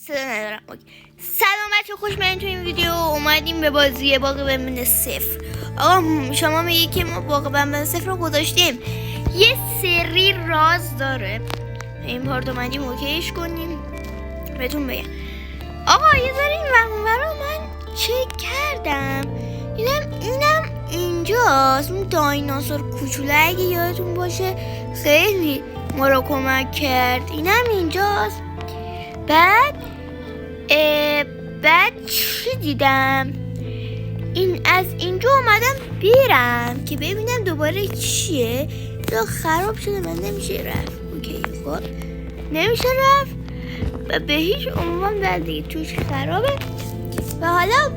صدا ندارم. سلام بچه، خوش اومدین تو این ویدیو. اومدیم به بازی باغ بنبن 0. آقا شما میگی که ما باغ بنبن 0 رو گذاشتیم، یه سری راز داره. این پارت اومدیم اوکیش کنیم. بهتون بگم آقا یه ذره این ورا من چک کردم، اینم اینجاست. اون دایناسور کوچولو اگه یادتون باشه خیلی ما رو کمک کرد. اینم اینجاست. بعد چی دیدم؟ از اینجا اومدم بیرم که ببینم دوباره چیه. تو خراب شده، من نمیشه رفت. اوکی خب نمیشه رفت و به هیچ عنوان در دیگه توش خرابه. و حالا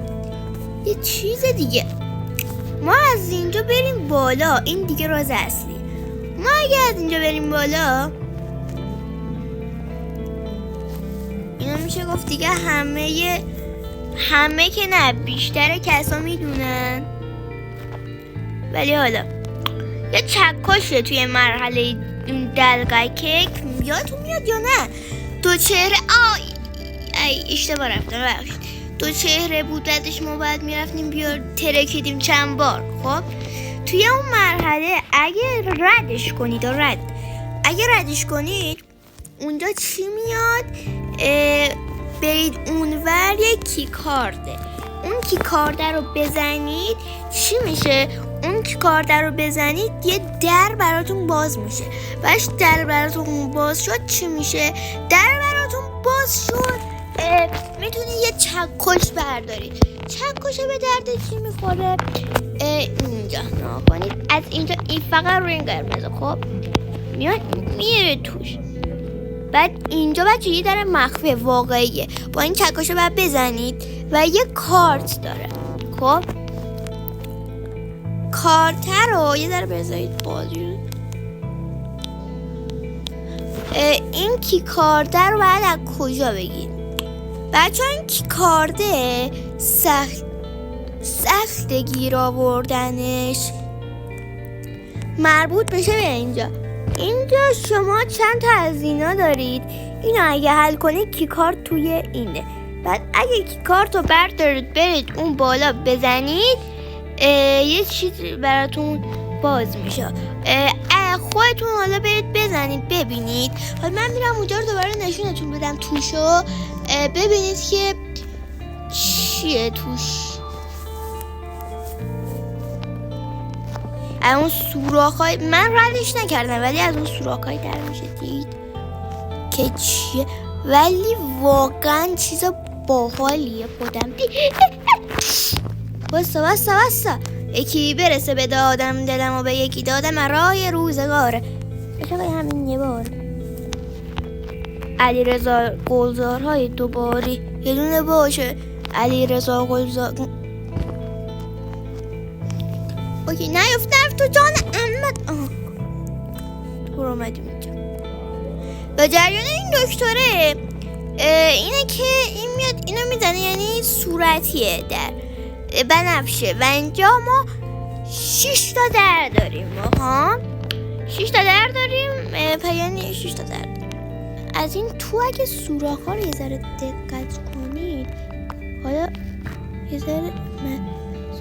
یه چیز دیگه، ما از اینجا بریم بالا. این دیگه راز اصلی. ما اگه از اینجا بریم بالا، اینا میشه گفت دیگه همه که نه بیشتر کسا میدونن. ولی حالا یه چکشه توی مرحله دلگای یادتون میاد یا نه؟ دو چهره اشتباه رفتم ببخشید. دو چهره بود، بعدش ما باید میرفتیم بیار ترکیدیم چند بار. خب توی اون مرحله اگه ردش کنید اونجا چی میاد؟ برید اونور یه کیکارده. اون کیکارده رو بزنید چی میشه؟ اون کیکارده رو بزنید یه در براتون باز میشه. وقتی در براتون باز شد چی میشه؟ در براتون باز شد میتونید یه چکش بردارید. چکشه به درد چی میخوره؟ اینجا نها کنید. از اینجا این فقط روی این قرمزه خب میاد میره توش. بعد اینجا بچه یه در مخفی واقعیه. با این چکاشو باید بزنید و یه کارت داره. خب کارت رو یه در بذارید بازی. این کی کارت رو باید از کجا بگید؟ بچه این کی کارده سخت گیر آوردنش. مربوط بشه به اینجا شما چند تا از اینا دارید. اینو اگه حل کنید کیکارت توی اینه. بعد اگه کیکارت رو بردارید برید اون بالا بزنید یه چیز براتون باز میشه. خودتون حالا برید بزنید ببینید. حالا من میرم اونجا رو دوباره نشونتون بدم توشو ببینید که چیه توش. اون سوراخ‌های من ردش نکردم ولی از اون سوراخ‌های در میشه دید که چیه. ولی واقعا چیز باحالیه. خودم بسا یکی برسه به دادم دلم و به یکی دادم رای روزگاره. بشه باید همین یه بار علیرضا گلزارهای دوباری یه دونه باشه. علیرضا گلزار اوکی نیفتم تو جان احمد. تو رو اومدیم اینجا و جریان این دکتره اینه که این میاد اینو میزنه، یعنی صورتیه در بنفشه. و اینجا ما 6 تا در داریم. 6 تا در داریم. یعنی 6 تا در داریم. از این تو اگه سوراخ‌ها رو یه ذره دقت کنید، حالا یه ذره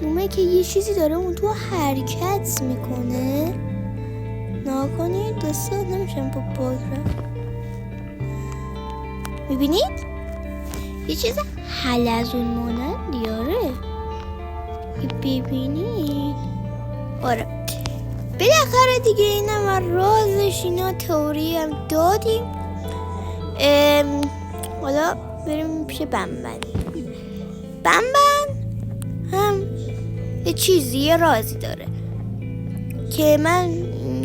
زومه که یه چیزی داره اون تو حرکت میکنه. ناکنید دسته نمیشم با باز رفت. میبینید یه چیز حلزون مانند دیاره. ببینید آره بالاخره دیگه اینم رازش. اینا تئوری هم دادیم. حالا بریم پیش بنبن هم یه چیزی یه رازی داره که من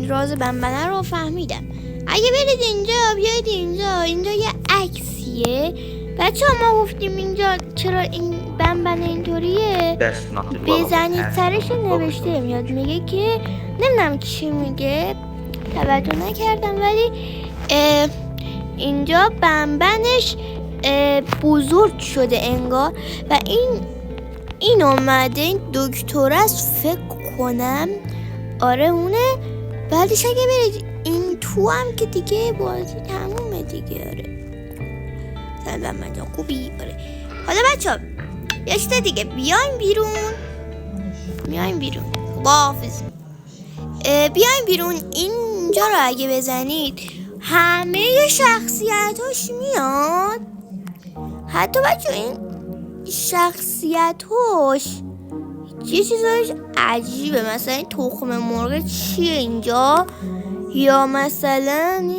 راز بنبنه رو فهمیدم. اگه برید اینجا بیاید اینجا یه عکسیه. بچه ما گفتیم اینجا چرا این بنبنه اینطوریه بزنید سرش نوشته میاد. میگه که نمیدونم چی میگه توجه نکردم ولی اینجا بنبنش بزرگ شده انگار. و این اومده این دکتر است فکر کنم. آره اونه. بعدش اگه برید این تو هم که دیگه بازی تمومه دیگه. آره سلام من خوبی؟ آره. حالا بچه‌ها یه چیز دیگه، بیایم بیرون. خداحافظ. بیایم بیرون. اینجا رو اگه بزنید همه شخصیتاش میاد. حتی بچه این شخصیتاش یه چیزاش عجیبه. مثلا این تخم مرغ چیه اینجا؟ یا مثلا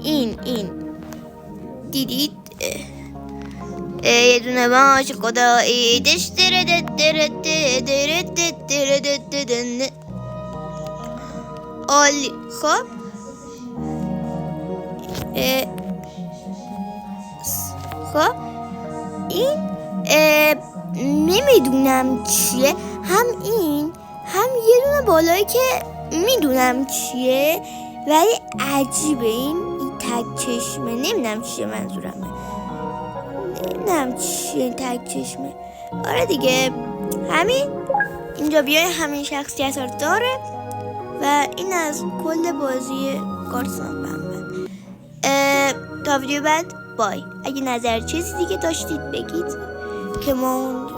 این دیدید؟ یه دونه باش خدایی دش عالی. خب این نمیدونم چیه، هم این هم یه دونه بالایی که میدونم چیه ولی عجیبه. این تک چشمه، نمیدونم چیه، منظورمه نمیدونم چیه این تک چشمه. آره دیگه همین. اینجا بیای همین شخصیت ها داره و این از کل بازی کارتسان بمبن. تا ویدیو بعد بای. اگه نظر چیزی دیگه داشتید بگید که ما